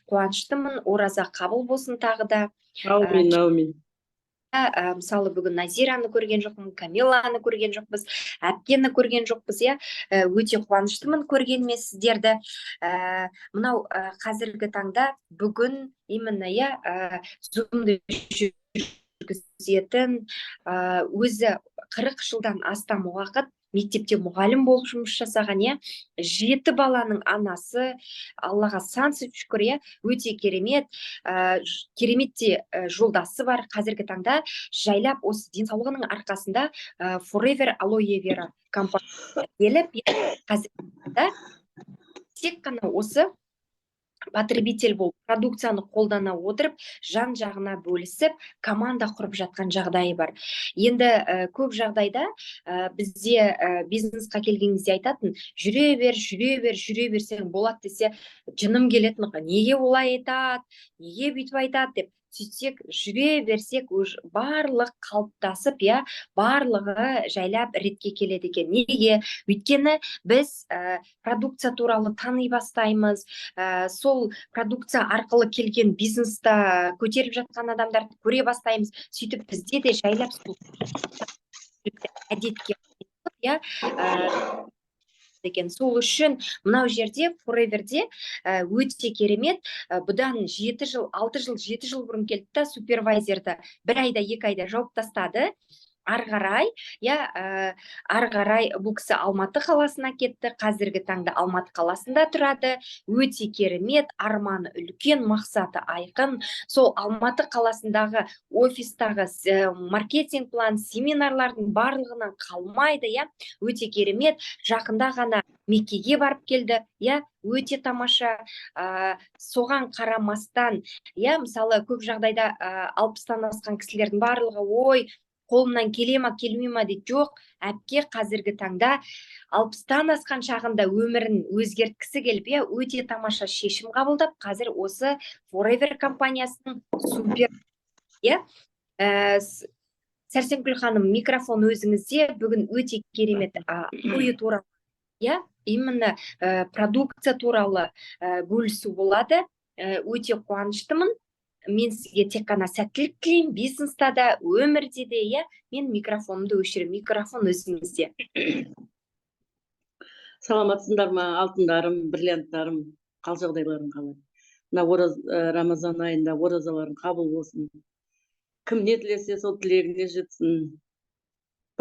Қуаныштымын, ораза қабыл болсын тағы да. Аумин, аумин. Мысалы бүгін Назираны көрген жоқпын, Камиланы көрген жоқпыз, әпкені көрген жоқпыз, иә. Өте қуаныштымын көргеніме сіздерді. Мынау қазіргі таңда бүгін именно, иә, зумды жүргізетін, өзі 40 жылдан астам уақыт мектепте мұғалім болып жұмыс жасаған, иә, 7 баланың анасы, Аллаға сансыз шүкір, иә, өте керемет, кереметте жолдасы бар. Қазіргі таңда жайлап осы денсаулығының арқасында Forever Aloe Vera компаниясы келіп, қазіргі таңда тек қана осы потребитель болып продукцияны қолдана отырып, жан жағына бөлісіп, команда құрып жатқан жағдайы бар. Енді көп жағдайда бізде бизнесқа келгеніңізде айтатын, жүре берсең болады десе, жыным келетін, неге олай айтады, неге бүйтіп айтады деп. Сөйтсек, жүре берсек, барлық қалыптасып, иә, барлығы жайлап ретке келеді екен. Неге? Өйткені біз продукция туралы тани бастаймыз, сол продукция арқылы келген бизнесті көтеріп жатқан адамдарды көре бастаймыз. Сөйтіп бізде де жайлап әдетке, иә, деген. Сол үшін мынау жерде Foreverде өте керемет. Бұдан 6 жыл, 7 жыл бұрын келді да, супервайзерді 1 айда, 2 айда жауып тастады. Арғарай бұл кісі Алматы қаласына кетті. Қазіргі таңда Алматы қаласында тұрады. Өте керемет, арманы үлкен, мақсаты айқын. Сол Алматы қаласындағы офистағы маркетинг план, семинарлардың барлығынан қалмайды, иә. Өте керемет. Жақында ғана Меккеге барып келді, иә. Өте тамаша. Соған қарамастан, иә, мысалы көп жағдайда 60-тан асқан кісілердің барлығы, ой, қолымнан келе ма, келмей ма дейді. Жоқ, әпке қазіргі таңда 60-тан асқан шағында өмірін өзгерткісі келіп, өте тамаша шешім қабылдап, қазір осы Forever компаниясының супер, Сәрсенкүл ханым, микрофон өзіңізде. Бүгін өте керемет ойы туралы, именно продукция туралы бөлісу болады. Өте қуаныштымын. Мен сізге тек қана сәттілік тілеймін, бизнеста да, өмірде де, мен микрофонымды өшірем. Микрофон өзіңізде. Саламатсыңдар ма, алтындарым, бриллианттарым, қал жағдайларың қалай? Мына Рамазан айында оразаларың қабыл болсын. Кім не тілесе, сол тілегіне жетсін.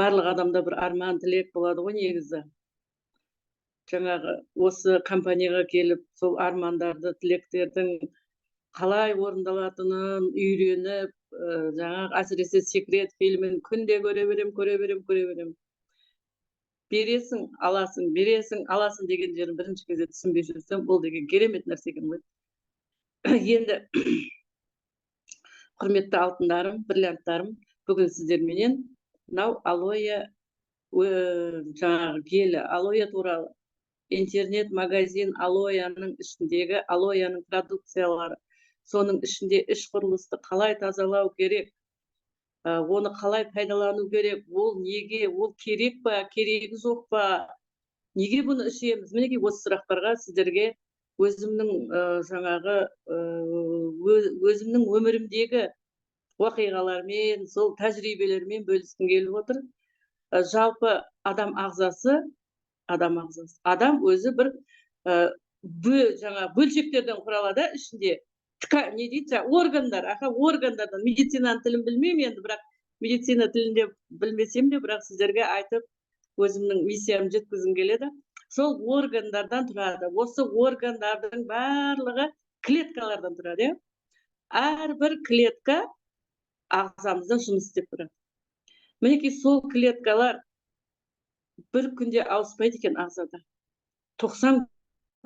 Барлық адамда бір арман, тілек болады ғой негізі. Жаңағы осы компанияға келіп, сол армандарды, тілектердің қалай орындалатынын үйреніп, жаңағы әсіресе секрет фильмін күнде көре берем. Бересің, аласың, бересің, аласың деген жерін бірінші кезде түсінбей жүрсем, бұл деген керемет нәрсе екен ғой. Енді құрметті алтындарым, бриллианттарым, бүгін сіздерменен мынау алоэ, жаңағы гелі, алоэ туралы, интернет-магазин алоэның ішіндегі алоэның продукциялары, соның ішінде іш құрылысты қалай тазалау керек, оны қалай пайдалану керек, ол неге, ол керек па, керегі жоқ па, неге бұны ішеміз? Мінекей осы сұрақтарға сіздерге өзімнің өмірімдегі уақиғалармен, сол тәжірибелермен бөліскім келіп отыр. Жалпы адам ағзасы, адам өзі бір бөлшектерден құралады, ішінде не дейді, органдардан, медицинаның тілін білмеймін енді, бірақ медицина тілінде білмесем де, бірақ сіздерге айтып, өзімнің миссиямды жеткізгім келеді. Сол органдардан тұрады. Осы органдардың барлығы клеткалардан тұрады. Әрбір клетка ағзамызда жұмыс істеп тұрады. Мінекей сол клеткалар бір күнде ауыспайды екен ағзада. 90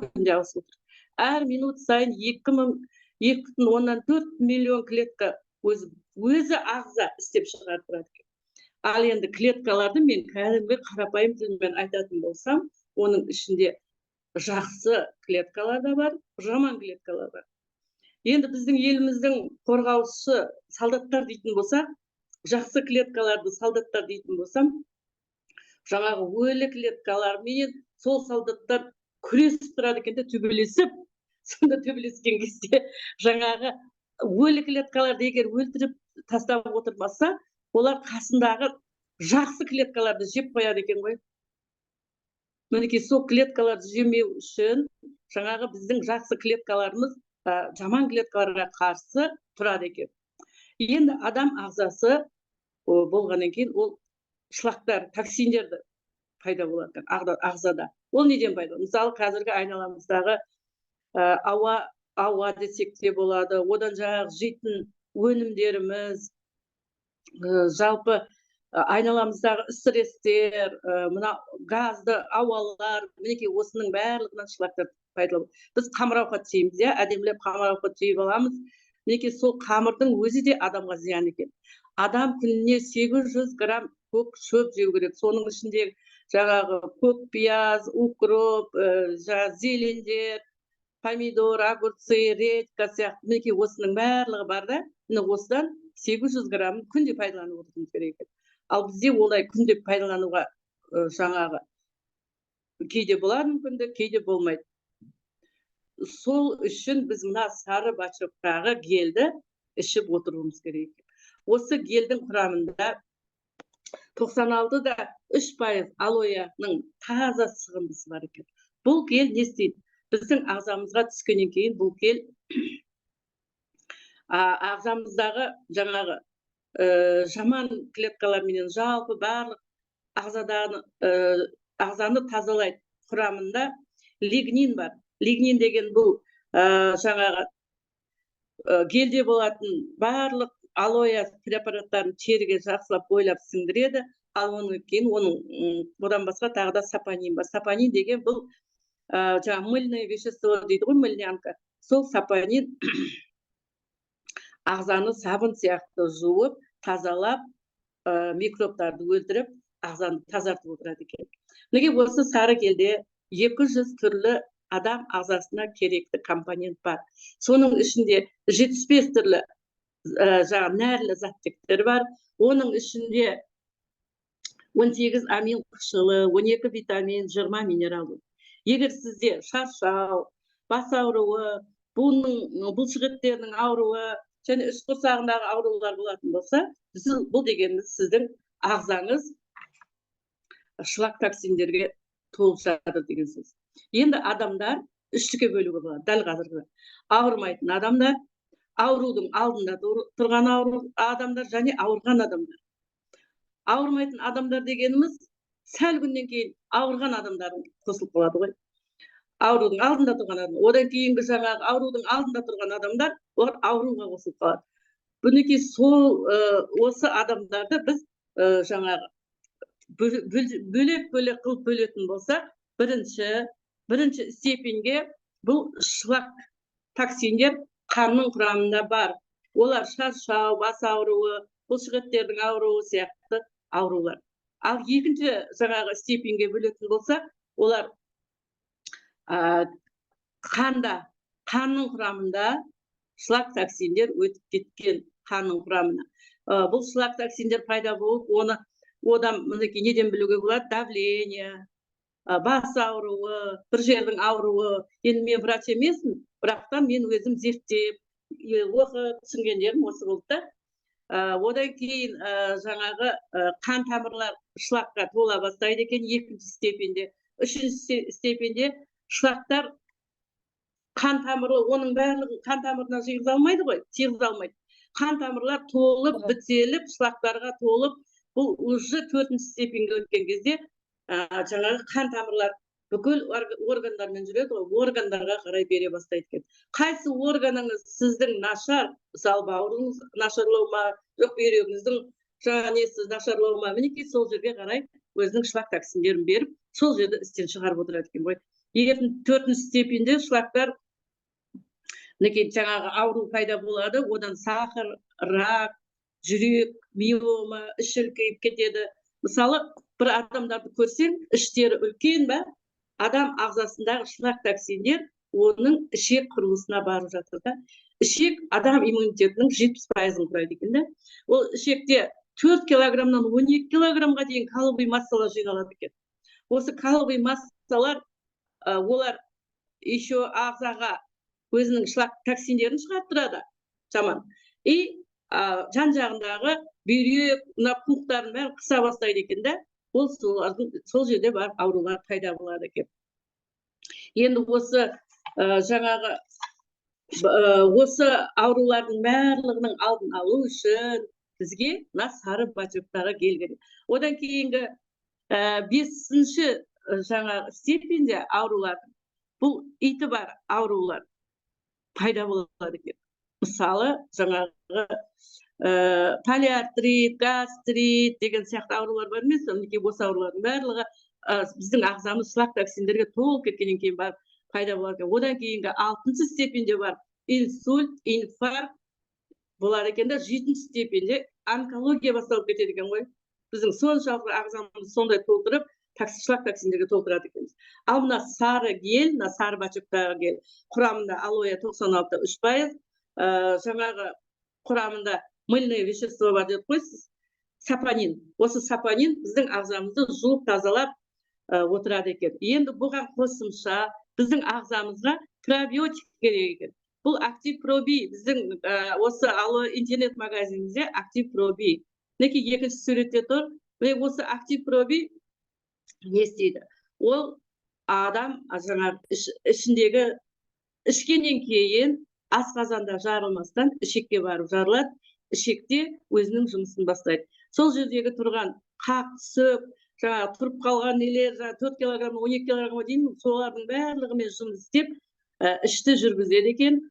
күнде ауысып отыр. Әр минут сайын 2,4 миллион клетка өзі ағза істеп шығарып тұрады. Ал енді клеткаларды мен кәдімгі қарапайым тілмен айтатын болсам, оның ішінде жақсы клеткалар да бар, жаман клеткалар бар. Енді біздің еліміздің қорғаушы солдаттар дейтін болсақ, жақсы клеткаларды солдаттар дейтін болсам, жаңағы өлі клеткалар мен сол солдаттар күресіп тұрады екен де, төбелесіп. Сонда төбелескен кезде жаңағы өлі клеткаларды егер өлтіріп тастап отырмаса, олар қасындағы жақсы клеткаларды жеп қояды екен ғой. Мінекей сол клеткаларды жемеу үшін жаңағы біздің жақсы клеткаларымыз жаман клеткаларға қарсы тұрады екен. Енді адам ағзасы болғаннан кейін ол шлактар, токсиндерді пайда болады ағзада. Ол неден пайда? Мысалы, қазіргі айналамыздағы ауа десек те болады, одан жаңағы жейтін өнімдеріміз, жалпы айналамыздағы стресстер, мына газды ауалар, мінекей осының барлығынан шлактар пайда болады. Біз қамыр ауқат жейміз, әдемілеп қамыр ауқат жеп аламыз. Мінекей сол қамырдың өзі де адамға зиян екен. Адам күніне 800 грамм көк шөп жеу керек. Соның ішінде жаңағы көк пияз, укроп, зелендер, помидор, огурцы, редька сияқты, мінекей осының барлығы бар да, осыдан 800 грамм күнде пайдаланып отыруымыз керек. Ал бізде олай күнде пайдалануға жаңағы кейде болады мүмкіндік, кейде болмайды. Сол үшін біз мына сары бачоқтағы гельді ішіп отыруымыз керек. Осы гельдің құрамында 96-да 3% алояның таза сығындысы бар екен. Бұл гель не істейді? Біздің ағзамызға түскеннен кейін бұл гель ағзамыздағы жаңағы жаман клеткалармен жалпы барлық ағзаны тазалайды. Құрамында лигнин бар. Лигнин деген бұл жаңағы гельде болатын барлық алоэ препараттарын теріге жақсылап бойлап сіңдіреді. Ал оның кейін одан басқа тағы да сапонин бар. Сапонин деген бұл жаңағы мыльное вещество дейді ғой, мыльнянка. Сол сапонин ағзаны сабын сияқты жуып, тазалап, микробтарды өлтіріп, ағзаны тазартып отырады екен. Неге осы сары гельде 200 түрлі адам ағзасына керекті компонент бар. Соның ішінде 75 түрлі жаңағы нәрлі заттектер бар. Оның ішінде 18 амин қышқылы, 12 витамин, 20 минерал. Егер сізде шаршау, бас ауруы, бұлшық еттерінің ауруы, және іш құрсағындағы аурулар болатын болса, бұл дегеніміз сіздің ағзаңыз шлак токсиндерге толып жатыр деген сөз. Енді адамдар үштікке бөлуге болады. Дәл қазіргі ауырмайтын адамдар, аурудың алдында тұрған адамдар және ауырған адамдар. Ауырмайтын адамдар дегеніміз сәл күннен кейін ауырған адамдар қосылып қалады ғой. Аурудың алдында тұрған адам, одан кейінгі жаңағы аурудың алдында тұрған адамдар, олар ауруға қосылып қалады. Бұнекей сол осы адамдарды біз жаңағы бөлек-бөлек қылып бөлетін болсақ, бірінші степенге бұл шлак токсиндер қанның құрамында бар. Олар шаршау, бас ауруы, бұлшық еттердің ауруы сияқты аурулар. Ал екінші жаңағы степенге бөлетін болсақ, олар қанның құрамында шлак токсиндер өтіп кеткен қанның құрамына. Бұл шлак токсиндер пайда болып, одан мінекей неден білуге болады? Давление, бас ауруы, бір жердің ауруы. Енді мен врач емеспін, бірақтан мен өзім зерттеп, оқып түсінгендерім осы болды. Одан кейін жаңағы қан тамырлар шлакқа тола бастайды екен екінші степенде. Үшінші степенде шлактар қан тамыры, оның барлығы қан тамырына жиғыза алмайды ғой, сыйғыза алмайды. Қан тамырлар толып, бітеліп, шлактарға толып, бұл уже 4-ші степенге өткен кезде жаңағы қан тамырлар бүкіл органдармен жүреді ғой, органдарға қарай бере бастайды екен. Қайсы органыңыз сіздің нашар, мысалы бауырыңыз нашарлау ма, жоқ бүйрегіңіздің жаңа несі нашарлау ма, мінекей сол жерге қарай өзінің шлак токсиндерін беріп, сол жерді істен шығарып отырады екен ғой. Егер 4-ші степенде шлактар мінекей жаңағы ауру пайда болады, одан сахар, рак, жүрек, миома, іш үлкейіп кетеді. Мысалы, бір адамдарды көрсең, іштері үлкен бе, адам ағзасындағы шлак токсиндер оның ішек құрылысына барып жатыр да. Ішек адам иммунитетінің 70%-ын құрайды екен да. Ол ішекте 4 килограммнан 12 килограммға дейін каловый массалар жиналады екен. Осы каловый массалар олар еще ағзаға өзінің шлак токсиндерін шығарып тұрады, жаман. И жан жағындағы бүйрек, мына қуықтарын бәрін қыса бастайды екен да, ол сол жерде барып аурулар пайда болады екен. Енді осы жаңағы осы аурулардың барлығының алдын алу үшін бізге мына сары бачоктағы келген. Одан кейінгі 5-ші жаңағы степенде аурулардың, бұл иті бар аурулар пайда болады екен. Мысалы, жаңағы полиартрит, гастрит деген сияқты аурулар бар емес, мінекей осы аурулардың барлығы біздің ағзамыз шлак токсиндерге толып кеткеннен кейін барып пайда болады екен. Одан кейінгі 6-шы степенде бар инсульт, инфаркт болады екен да, 7-ші степенде онкология басталып кетеді екен ғой. Біздің соншалықты ағзамызды сондай толтырып, шлак токсиндерге толтырады екенбіз. Ал мына сары гель, мына сары бачоктағы гель құрамында алоэ 96,3%, жаңағы құрамында мыльное вещество бар деп қойсыз, сапонин. Осы сапонин біздің ағзамызды жуып тазалап отырады екен. Енді бұған қосымша біздің ағзамызға пробиотик керек екен. Бұл актив проби, біздің осы алоэ интернет магазинінде актив проби. Неке екінші суретте тұр. Осы актив проби не істейді? Ол адам жаңағы ішіндегі ішкеннен кейін асқазанда жарылмастан ішекке барып жарылады, ішекте өзінің жұмысын бастайды. Сол жердегі тұрған қақ, сүп, жаңағы тұрып қалған нелер, 4 килограмм, 12 килограмм дейін, солардың барлығымен жұмыс істеп, ішті жүргізеді екен.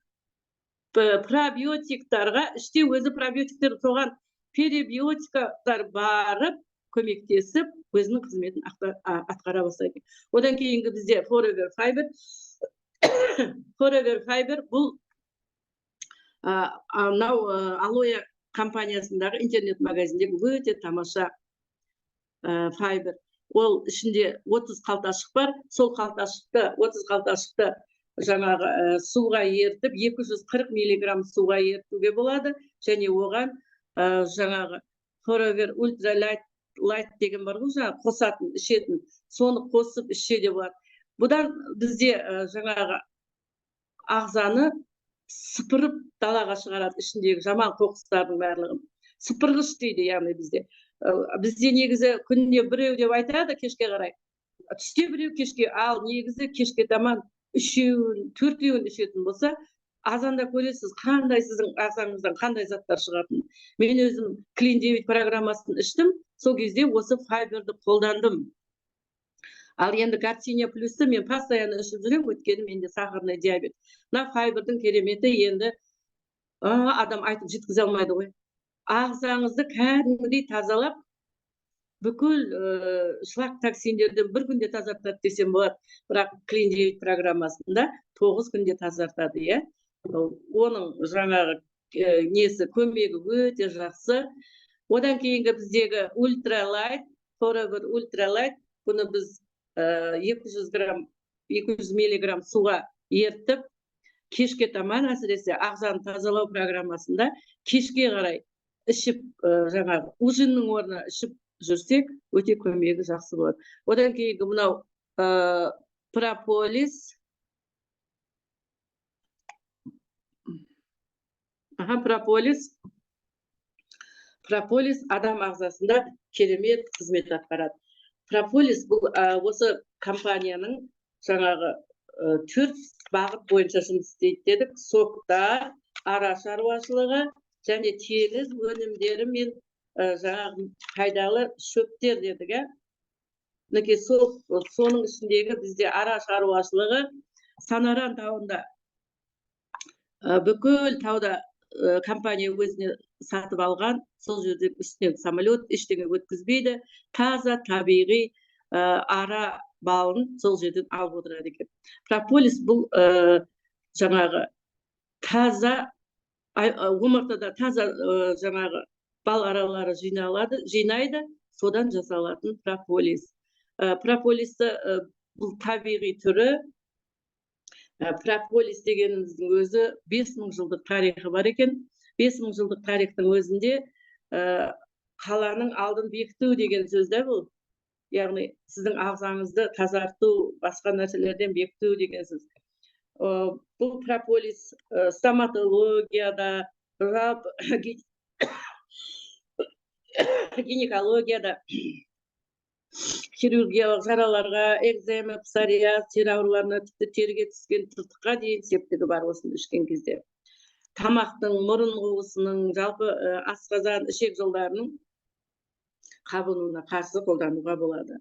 Пробиотиктарға, іште өзі пробиотиктер соған перебиотиктар барып, көмектесіп, өзінің қызметін атқара бастайды. Одан кейінгі бізде Forever Fiber. Forever Fiber бұл алоэ компаниясындағы интернет магазиндегі өте тамаша файбер. Ол ішінде 30 қалташық бар. Сол 30 қалташықты жаңағы суға ертіп, 240 миллиграмм суға ертуге болады. Және оған жаңағы Forever Ultra Light деген бар ғой, жаңағы қосатын, ішетін, соны қосып ішуге болады. Бұдан бізде жаңағы ағзаны сыпырып далаға шығарады, ішіндегі жаман қоқыстардың барлығын. Сыпырғыш дейді, яғни бізде. Бізде негізі күніне біреу деп айтады кешке қарай. Түсте біреу, кешке, ал негізі кешке таман 3-еуін, 4-еуін ішетін болса, азанда көресіз, қандай сіздің ағзаңыздан қандай заттар шығатынын. Мен өзім Clean 9 программасын іштім, сол кезде осы файберді қолдандым. Ал енді Garcinia плюсты мен постоянно ішіп жүрем, өйткені менде сахарный диабет. Мына файбердің кереметі енді адам айтып жеткізе алмайды ғой. Ағзаңызды кәдімгідей тазалап, бүкіл шлак токсиндерден бір күнде тазартады десем болады. Бірақ Clean 9 программасында 9 күнде тазартады, иә. Оның жаңағы несі, көмегі өте жақсы. Одан кейінгі біздегі ультралайт, Forever Ultralight, бұны біз 200 миллиграмм суға ертіп, кешке таман әсіресе ағзаны тазалау программасында кешке қарай ішіп, жаңағы ужиннің орнына ішіп жүрсек, өте көмегі жақсы болады. Одан кейінгі мынау прополис. Прополис адам ағзасында керемет қызмет атқарады. Прополис бұл осы компанияның жаңағы 4 бағыт бойынша жұмыс істейді дедік. Соқтар, ара шаруашылығы және теңіз өнімдері мен жаңағы пайдалы шөптер дедік. Мінекей соның ішіндегі бізде ара шаруашылығы Санаран тауында, бүкіл тауда компания өзіне сатып алған, сол жерде үстінен самолет ештеңе өткізбейді, таза табиғи ара балын сол жерден алып отырады екен. Прополис бұл жаңағы таза омыртқада таза жаңағы бал аралары жинайды, содан жасалатын прополис. Прополисті бұл табиғи түрі. Прополис дегеніміздің өзі 5000 жылдық тарихы бар екен. 5000 жылдық тарихтың өзінде қаланың алдын бекіту деген сөзді бұл. яғни сіздің ағзаңызды тазарту, басқа нәрселерден бекіту деген сөз. Бұл прополис стоматологияда, гинекологияда, хирургиялық жараларға, экзема, псориаз, тері ауруларына, тіпті теріге түскен тыртыққа дейін септігі бар осыны ішкен кезде. Тамақтың, мұрын қуысының, жалпы асқазан, ішек жолдарының қабынуына қарсы қолдануға болады.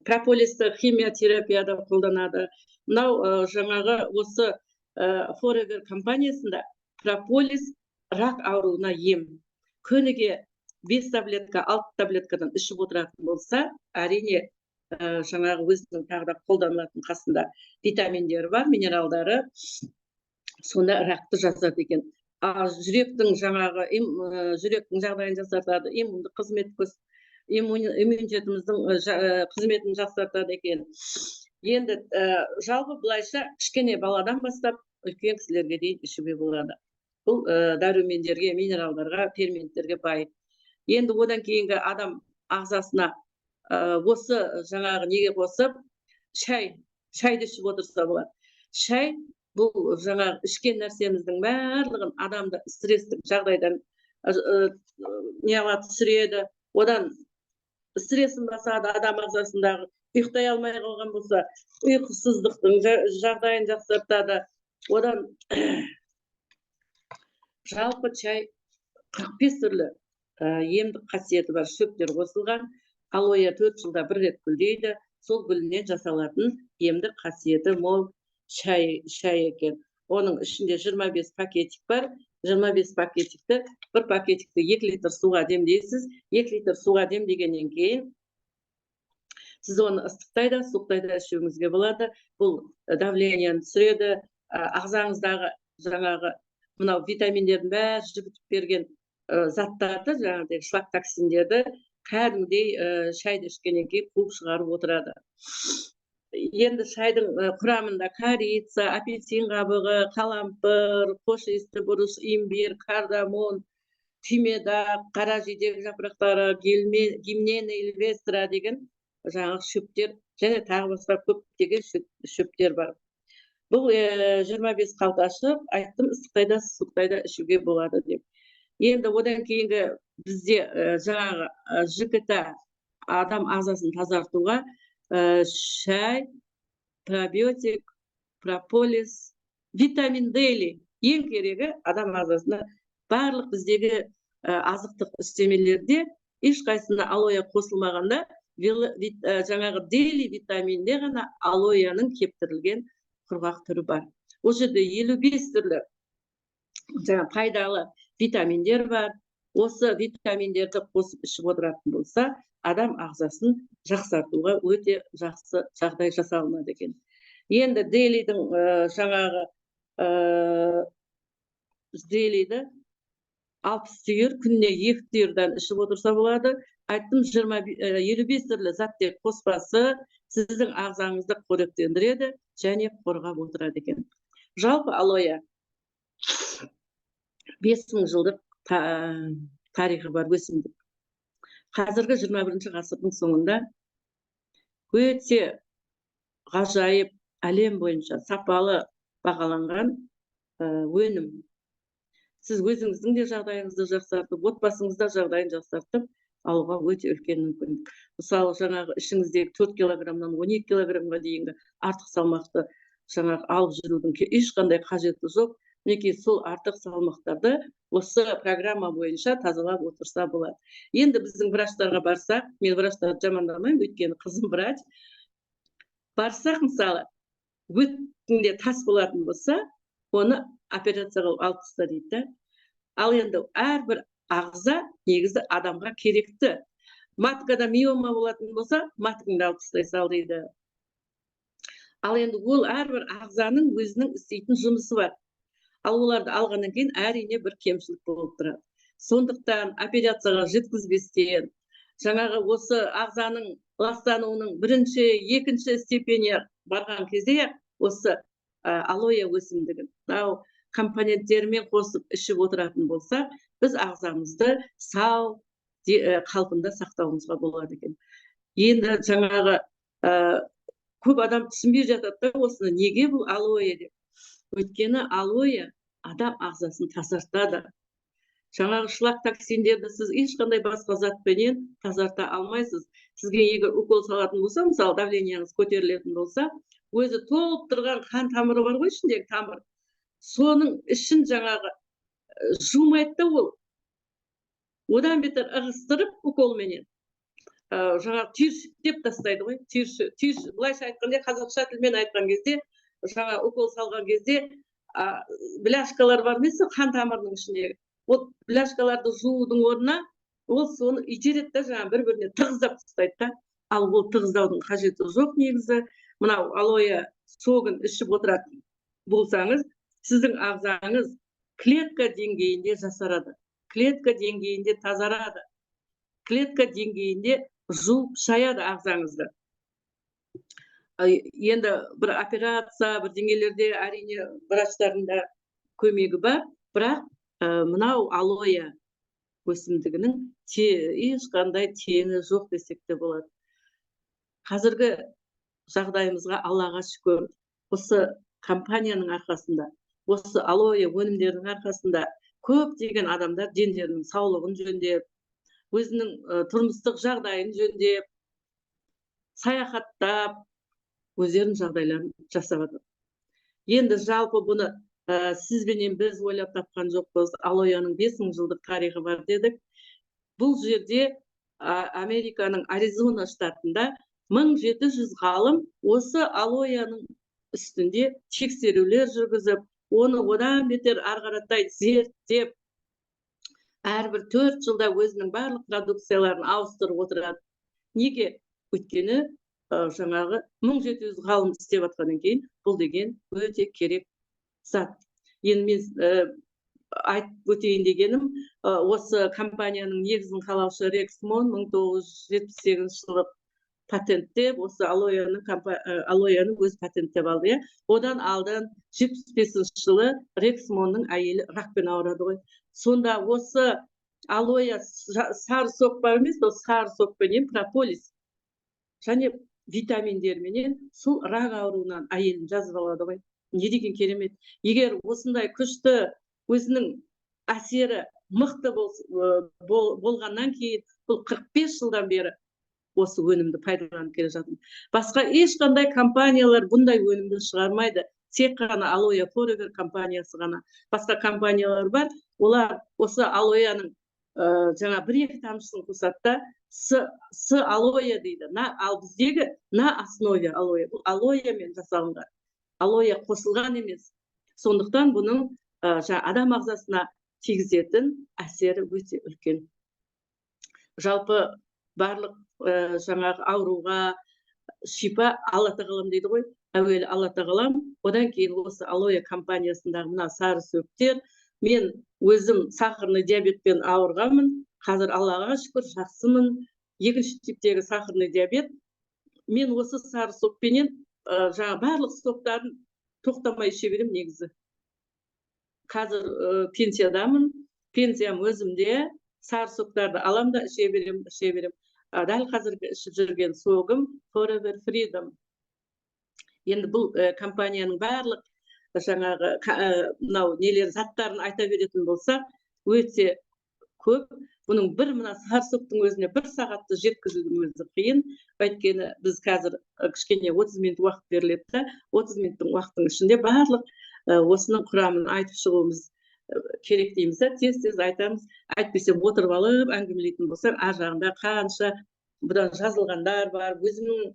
Прополисті химиотерапияда қолданады. Мынау жаңағы осы Forever компаниясында прополис рак ауруына ем. Күніге 5 таблетка, 6 таблеткадан ішіп отыратын болса, әрине жаңағы өзінің тағы да қолданылатын қасында витаминдері бар, минералдары, сонда рақты жасады екен. Жүректің жаңағы жүректің жағдайын жақсартады, иммунитетіміздің қызметін жақсартады екен. Енді жалпы былайша кішкене баладан бастап үлкен кісілерге дейін ішуге болады. Бұл дәрумендерге, минералдарға, ферменттерге бай. Енді одан кейінгі адам ағзасына осы жаңағы неге қосып шайды ішіп отырса болады. Шай бұл жаңағы ішкен нәрсеміздің барлығын адамды стресстік жағдайдан түсіреді. Одан стрессін басады, адам ағзасындағы ұйықтай алмай қалған болса, ұйқысыздықтың жағдайын жақсартады. Одан жалпы чай 45 түрлі емдік қасиеті бар шөптер қосылған. Алоэ 4 жылда бір рет гүлдейді. Сол гүлінен жасалатын емдік қасиеті мол шай екен. Оның ішінде 25 пакетик бар. 25 пакетикті, бір пакетикті 2 литр суға демдейсіз. 2 литр суға демдегеннен кейін сіз оны ыстықтайда, суықтайда ішуіңізге болады. Бұл давлениені түсіреді, ағзаңыздағы жаңағы мынау витаминдердің бәрі жібітіп берген заттарды, жаңағыдай шлак токсиндерді кәдімгідей шайды ішкеннен кейін қуып шығарып отырады. Енді шайдың құрамында корица, апельсин қабығы, қалампыр, хош иісті бұрыш, имбир, кардамон, түймедақ, қара жидек жапырақтары, гимнена ильвестра деген жаңағы шөптер және тағы басқа көптеген шөптер бар. Бұл 25 қалташы, айттым, ыстықтайда, суықтайда ішуге болады деп. Енді одан кейінгі бізде жаңағы ЖКТ адам ағзасын тазартуға шай, пробиотик, прополис, витамин D ең керегі адам ағзасына барлық біздегі азықтық үстемелерде ешқайсысына алоэ қосылмағанда жаңағы D витаминде ғана алоэның кептірілген құрғақ түрі бар. Ол жерде 55 түрлі жаңа пайдалы витаминдер бар. Осы витаминдерді қосып ішіп отыратын болса, адам ағзасын жақсартуға өте жақсы жағдай жасалынады екен. Енді Делидің жаңағы Делиді 60 түйір, күніне 2 түйірден ішіп отырса болады. Айттым, 55 түрлі заттек қоспасы сіздің ағзаңызды қоректендіреді және қорғап отырады екен. Жалпы алоэ 5000 жылдық тарихы бар өсімдік. Қазіргі 21 ғасырдың соңында өте ғажайып әлем бойынша сапалы бағаланған өнім. Сіз өзіңіздің де жағдайыңызды жақсартып, отбасыңызда жағдайын жақсартып алуға өте үлкен мүмкіндік. Мысалы, жаңағы ішіңіздегі 4 килограммнан 12 килограммға дейінгі артық салмақты жаңағы алып жүрудің ешқандай қажеті жоқ. Мінекей сол артық салмақтарды осы программа бойынша тазалап отырса болады. Енді біздің врачтарға барсақ, мен врачтарды жамандамаймын, өйткені қызым врач. Барсақ, мысалы, өтінде тас болатын болса, оны операцияға алып таста дейді. Ал енді әрбір ағза негізі адамға керекті. Маткада миома болатын болса, маткаңды алып тастай сал дейді. Ал енді ол әрбір ағзаның өзінің істейтін жұмысы бар. Ал оларды алғаннан кейін әрине бір кемшілік болып тұрады. Сондықтан операцияға жеткізбестен, жаңағы осы ағзаның ластануының бірінші, екінші степеніне барған кезде осы алоэ өсімдігін компоненттерімен қосып ішіп отыратын болса, біз ағзамызды сау қалпында сақтауымызға болады екен. енді жаңағы көп адам түсінбей жатады да осыны, неге бұл алоэ деп. Өйткені алоэ адам ағзасын тазартады. Жаңағы шлак токсиндерді сіз ешқандай басқа затпенен тазарта алмайсыз. Сізге егер укол салатын болса, мысалы давлениеңіз көтерілетін болса, өзі толып тұрған қан тамыры бар ғой, ішіндегі тамыр. Соның ішін жаңағы жумайды да ол. Одан бетер ығыстырып уколменен жаңағы түйіршіктеп тастайды ғой. Былайша айтқанда, қазақша тілмен айтқан кезде, жаңа укол салған кезде бляшкалар бар емес, қан тамырының ішіндегі. Ол бляшкаларды жуудың орнына ол соны итереді да, жаңа бір-біріне тығыздап тастайды да. Ал ол тығыздаудың қажеті жоқ негізі. Мынау алоэ согын ішіп отыратын болсаңыз, сіздің ағзаңыз клетка деңгейінде жасарады, клетка деңгейінде тазарады, клетка деңгейінде жуып шаяды ағзаңызды. Енді бір операция, бір деңгейлерде әрине врачтардың да көмегі бар, бірақ мынау алоэ өсімдігінің ешқандай теңі жоқ десек те болады. Қазіргі жағдайымызға Аллаға шүкір, осы компанияның арқасында, осы алоэ өнімдерінің арқасында көптеген адамдар дендерінің саулығын жөндеп, өзінің тұрмыстық жағдайын жөндеп, саяхаттап, өздерінің жағдайларын жасады. Енді жалпы бұны сізбенен біз ойлап тапқан жоқпыз. Алоэның 5000 жылдық тарихы бар дедік. Бұл жерде Американың Аризона штатында 1700 ғалым осы алоэның үстінде тексерулер жүргізіп, оны одан бетер арғаратай зерттеп, әрбір 4 жылда өзінің барлық продукцияларын ауыстырып отырады. Неге? Өйткені жаңағы 1700 ғалым істеп жатқаннан кейін бұл деген өте керек зат. Енді мен айтып өтейін дегенім, осы компанияның негізін қалаушы Рексмон 1978 жылы патенттеп, осы алоэның өз патенттеп алды. Одан алдын 75 жылы Рексмонның әйелі ракпен ауырады ғой. Сонда осы алоэ сары соқ бар емес, ол сары соқпенен прополис және витаминдерменен сол рак ауруынан әйелін жазып алады ғой. Не деген керемет. Егер осындай күшті өзінің әсері мықты болғаннан кейін, бұл 45 жылдан бері осы өнімді пайдаланып келе жатыр. Басқа ешқандай компаниялар бұндай өнімді шығармайды. Тек қана алоэ Forever компаниясы ғана. Басқа компаниялар бар, олар осы алоэның жаңа 1-2 тамшысын қосады да, с алоэ дейді. Ал біздегі на основе алоэ. Бұл алоэмен жасалынған. Алоэ қосылған емес. Сондықтан бұның адам ағзасына тигізетін әсері өте үлкен. Жалпы барлық жаңағы ауруға шипа Алла тағалам дейді ғой. Әуелі Алла тағалам, одан кейін осы алоэ компаниясындағы мына сары сөктер. Мен өзім сахарный диабетпен ауырғанмын. Қазір Аллаға шүкір жақсымын. 2-ші типтегі сахарный диабет. Мен осы сары соқпенен жаңа барлық соқтарын тоқтамай іше берем негізі. Қазір пенсиядамын. Пенсиям өзімде. Сары соқтарды алам да іше берем. Дәл қазіргі ішіп жүрген соғым Forever Freedom. Енді бұл компанияның барлық жаңағы мынау нелер заттарын айта беретін болсақ, өте көп. Бұның бір мына сары соқтың өзіне 1 сағатты жеткізудің өзі қиын. Өйткені біз қазір кішкене 30 минут уақыт беріледі да, 30 минуттың уақыттың ішінде барлық осының құрамын айтып шығуымыз керек дейміз да, тез айтамыз. Әйтпесе отырып алып әңгімелейтін болсақ, ар жағында қанша бұдан жазылғандар бар, өзімнің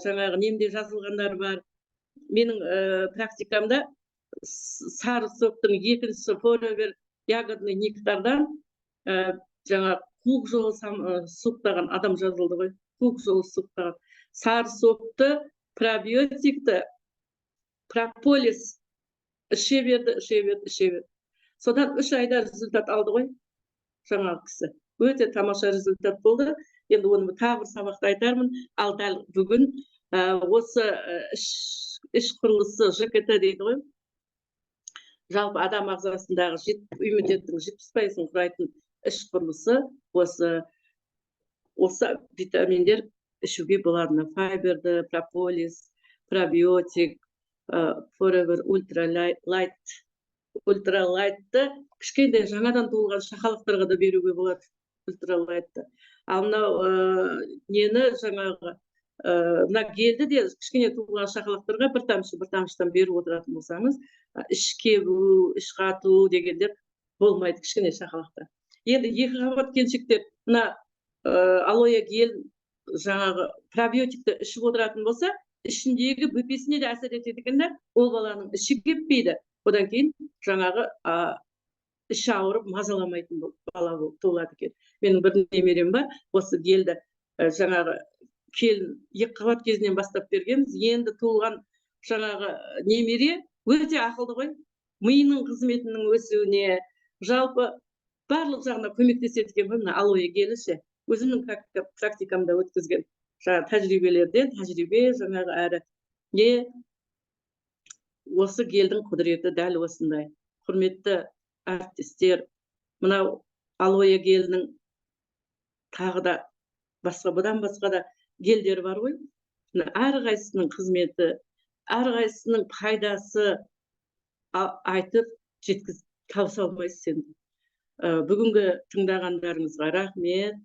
жаңағы немде жазылғандар бар. Менің практикамда сары соқтың 2-ші Forever ягодный нектардан жаңа қуық жолы соқтаған адам жазылды ғой. Қуық жолы соқтаған. Сары соқты, пробиотикті, прополис іше берді. Содан 3 айда результат алды ғой жаңағы кісі. Өте тамаша результат болды. Енді оны тағы бір сабақта айтармын. Ал дәл бүгін осы іш құрылысы ЖКТ дейді ғой. Жалпы адам ағзасындағы иммунитеттің 70%-ын құрайтын іш құрылысы осы витаминдер ішуге болады. Мына файберді, прополис, пробиотик, форевер ультралайтты кішкентай жаңадан туылған шақалақтарға да беруге болады. Ультралайтты. Ал мынау нені жаңағы мына гельді де кішкене туылған шақалақтарға бір тамшыдан беріп отыратын болсаңыз, іш кебу, іш қату дегендер болмайды кішкене шақалақта. Енді екі қабат келіншектер мына алоэ гель жаңағы пробиотикті ішіп отыратын болса, ішіндегі бөпесіне де әсер етеді екен да, ол баланың іші кеппейді. Одан кейін жаңағы іші ауырып мазаламайтын бала болып туылады екен. Менің бір немерем бар, осы гельді жаңағы келін екі қабат кезінен бастап бергенбіз. Енді туылған жаңағы немере өте ақылды ғой. Миының қызметінің өсуіне, жалпы барлық жағына көмектеседі екен ғой мына алоэ гелі ше. Өзімнің практикамда өткізген жаңағы тәжірибелерден тәжірибе жаңағы әрі осы гельдің құдіреті дәл осындай. Құрметті әріптестер, мынау алоэ гелінің тағы да бұдан басқа да гельдер бар ғой. Әрқайсысының қызметі, әрқайсысының пайдасы айтып жеткізіп тауыса алмайсыз енді. Бүгінгі тыңдағандарыңызға рахмет.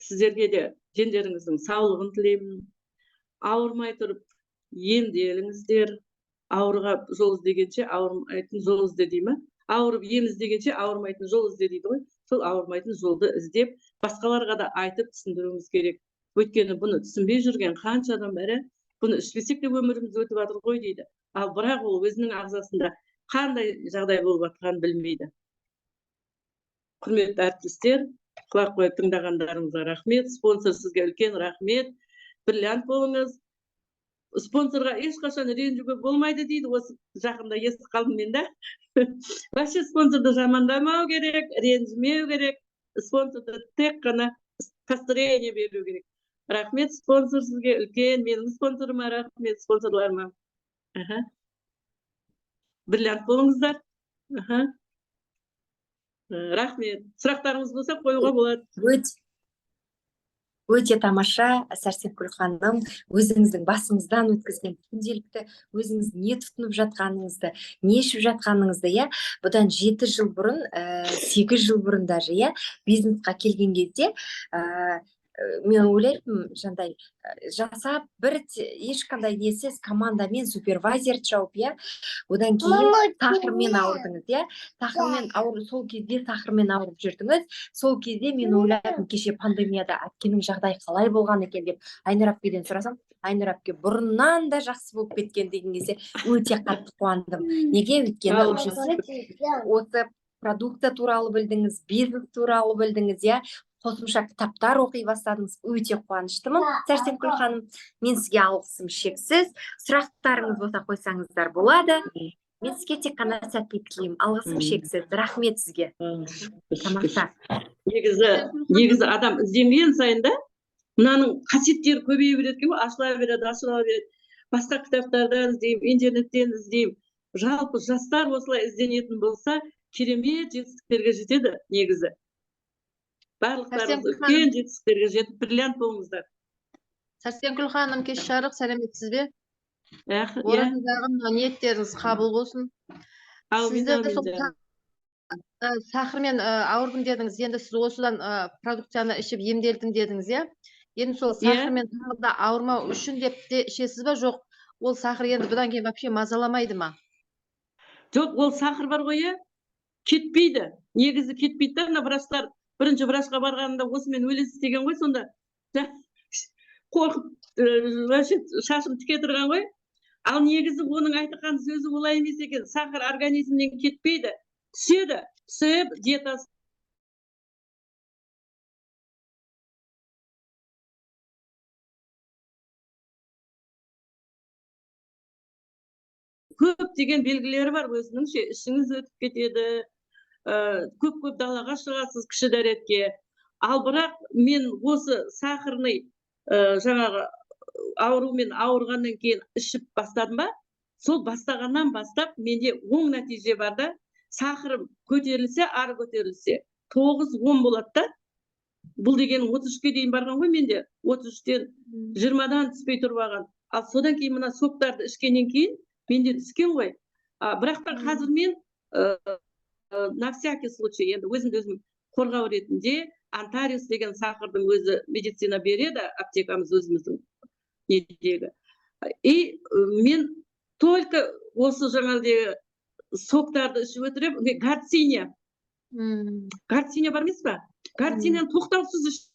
Сіздерге де жендеріңіздің саулығын тілеймін. Ауырмай тұрып емделіңіздер. Ауырға жол іздегенше ауырмайтын жол ізде дей ме? Ауырып ем іздегенше ауырмайтын жол ізде дейді ғой. Сол ауырмайтын жолды іздеп, басқаларға да айтып түсіндіруіміз керек. Өйткені бұны түсінбей жүрген қанша адам бәрі, бұны ішпесек те өміріміз өтіп жатыр ғой дейді. Ал бірақ ол өзінің ағзасында қандай жағдай болып жатқанын білмейді. Құрметті әріптестер, құлақ қойып тыңдағандарыңызға рахмет. Спонсор сізге үлкен рахмет. Бриллиант болыңыз. Спонсорға ешқашан ренжуге болмайды дейді. Осы жақында естіп қалдым мен да. Вообще спонсорды жамандамау керек, ренжімеу керек. Спонсорды тек қана построение беру керек. Рахмет спонсор сізге үлкен. Менің спонсорыма рахмет, спонсорларыма. Бриллиант болыңыздар. Рахмет. Сұрақтарыңыз болса қоюға болады. Өте тамаша, Сәрсенкүл ханым, өзіңіздің басыңыздан өткізген күнделікті, өзіңіз не тұтынып жатқаныңызды, не ішіп жатқаныңызды, бұдан 7 жыл бұрын, 8 жыл бұрын даже, бизнесқа келген кезде, мен ойлаймын, жандай, жасап, ешқандай несіз командамен супервайзер жауып, одан кейін тақырмен ауырдыңыз, сол кезде тақырмен ауырып жүрдіңіз, сол кезде мен ойлаймын, кеше пандемияда әпкенің жағдай қалай болған екен деп Айнұр әпкеден сұрасам, Айнұр әпке бұрыннан да жақсы болып кеткен деген кезде өте қатты қуандым. Неге? Өйткені осы продукты туралы білдіңіз, бизнес туралы білдіңіз, қосымша кітаптар оқи бастадыңыз. Өте қуаныштымын, Сәрсенкүл ханым. Мен сізге алғысым шексіз. Сұрақтарыңыз болса қойсаңыздар болады. Мен сізге тек қана сәттілік тілеймін. Алғысым шексіз. Рахмет сізге. Тамаша. Негізі адам ізденген сайын да мынаның қасиеттері көбейе береді екен ғой, ашыла береді. Басқа кітаптардан іздеймін, интернеттен іздеймін. Жалпы жастар осылай ізденетін болса, керемет жетістіктерге жетеді негізі. Барлықтарыңыз үлкен жетістіктерге жетіп бриллиант болыңыздар. Сәрсенкүл ханым, кеш жарық, сәлеметсіз бе? Оразадағы ниеттеріңіз қабыл болсын. Сахармен ауырдым дедіңіз, енді сіз осыдан продукцияны ішіп емделдім дедіңіз, енді сол сахармен тағы да ауырмау үшін деп те ішесіз ба, жоқ? Ол сахар енді бұдан кейін вообще мазаламайды ма? Жоқ, ол сахар бар ғой, кетпейді. Негізі кетпейді да, врачтар бірінші врачқа барғанында осымен өлесіз деген ғой, сонда қорқып шашым тіке тұрған ғой. Ал негізі оның айтқан сөзі олай емес екен. Сахар организмнен кетпейді, түседі, түсіп диетасы көп деген белгілері бар. Өзіңізше ішіңіз өтіп кетеді, көп далаға шығасыз кіші дәретке. Ал бірақ мен осы сахарный жаңағы аурумен ауырғаннан кейін ішіп бастадым ба, сол бастағаннан бастап менде оң нәтиже бар да, сахарым көтерілсе, ары көтерілсе 9-10 болады да. бұл деген 33-ке дейін барған ғой менде. 33-тен 20-дан түспей тұрып алған. Ал содан кейін мына соктарды ішкеннен кейін менде түскен ғой. Бірақ та қазір мен на всякий случай енді өзімді өзім қорғау ретінде Антариус деген сахардың өзі медицина береді, аптекамыз өзіміздің недегі. И мен только осы жаңағыдегі соктарды ішіп отырып, гарциния. Гарциния бар емес па? Гарцинияны тоқтаусыз ішіп,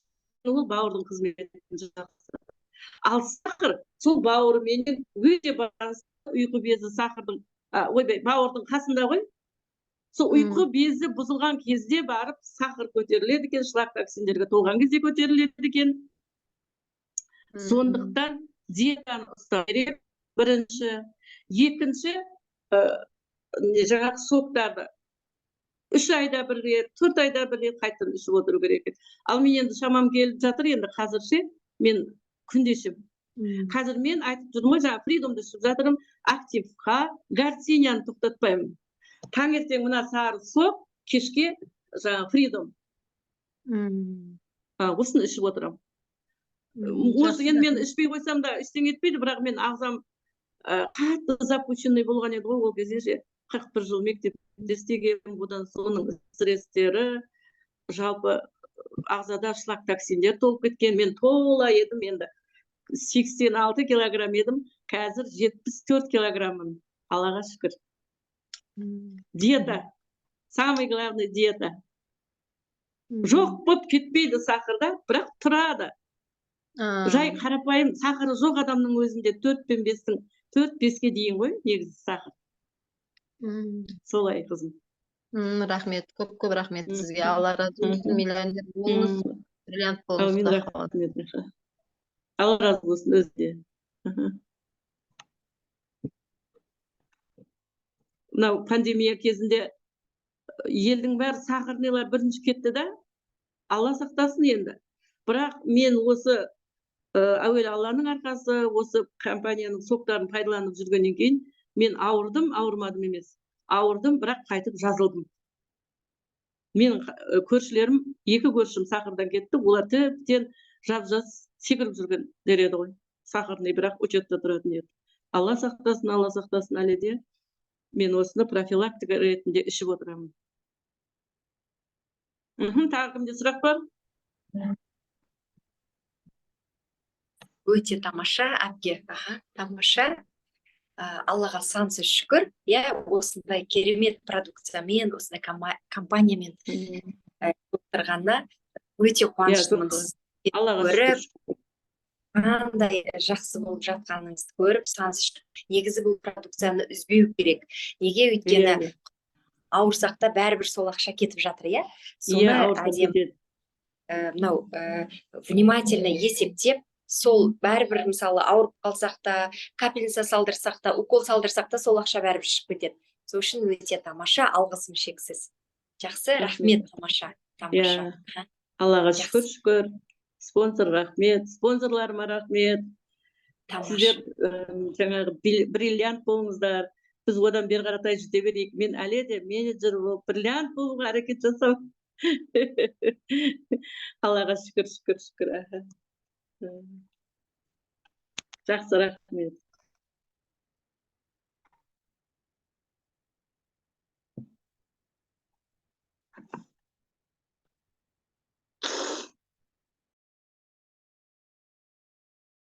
ол бауырдың қызметін жақсы. Ал сахар сол бауырменен өте байланысты, ұйқы безі сахардың, бауырдың қасында ғой. Сол ұйқы безі бұзылған кезде барып сахар көтеріледі екен, шлак токсиндерге толған кезде көтеріледі екен. Сондықтан диетаны ұстау керек, бірінші. Екінші, жаңағы соктарды 3 айда бір рет, 4 айда бір рет қайтадан ішіп отыру керек. Ал мен енді шамам келіп жатыр, енді қазірше мен күнде ішемін. Қазір мен айтып жүрмін ғой, жаңа фридомды ішіп жатырмын, активқа, гарцинияны тоқтатпаймын. Таңертең мына сары сок, кешке жаңа фридом. Осыны ішіп отырамын. Может, енді мен ішпей қойсам да ештеңе етпейді, бірақ мен ағзам қатты запущенный болған еді ғой, ол кезде 41 жыл мектепте істегенмін, бұдан соның стресстері, жалпы ағзада шлак токсиндер толып кеткен. Мен тола едім, енді 86 килограмм едім, қазір 74 килограммын. Аллаға шүкір. Диета. Самый главный диета. Жоқ болып кетпейді сахарда, бірақ тұрады. Жай қарапайым сахары жоқ адамның өзінде 4-5-ке дейін ғой, негізі сахар. Солай қызым. Рахмет, көп рахмет сізге. Алла разы болсын, миллионер болыңыз, бриллиант болыңыз. Рахмет. Алла разы болсын өзіне. Мынау пандемия кезінде елдің бәрі сахарныйлар бірінші кетті да, Алла сақтасын енді. Бірақ мен осы әуелі Алланың арқасы, осы компанияның соктарын пайдаланып жүргеннен кейін мен ауырдым, ауырмадым емес. Ауырдым, бірақ қайтып жазылдым. Менің көршілерім, 2 көршім сахардан кетті, олар тіптен жап-жас секіріп жүрген дер еді ғой. Сахарный, бірақ учетта тұратын еді. Алла сақтасын әлі де. Мен осыны профилактика ретінде ішіп отырамын. Тағы кімде сұрақ бар? Өте тамаша, әпке. Тамаша. Аллаға сансыз шүкір. Осындай керемет продукциямен, осындай компаниямен отырғанына өте қуаныштымын. Аллаға шүкір. Қандай жақсы болып жатқаныңызды көріп, сансыз шүкір. Негізі бұл продукцияны үзбеу керек. Неге? Өйткені ауырсақта бәрібір сол ақша кетіп жатыр, Соны әдемі внимательно есептеп, сол бәрібір мысалы ауырып қалсақ та, капельница салдырсақ та, укол салдырсақ та, сол ақша бәрібір шығып кетеді. Сол үшін өте тамаша, алғысым шексіз. Жақсы, рахмет, тамаша. Аллаға шүкір. Спонсор рахмет, спонсорларыма рахмет. Сіздер жаңағы бриллиант болыңыздар. Біз одан бері қаратай жүте берейік. Мен әлі де менеджер болып, бриллиант болуға әрекет жасау. Аллаға шүкір. Жақсы, рахмет.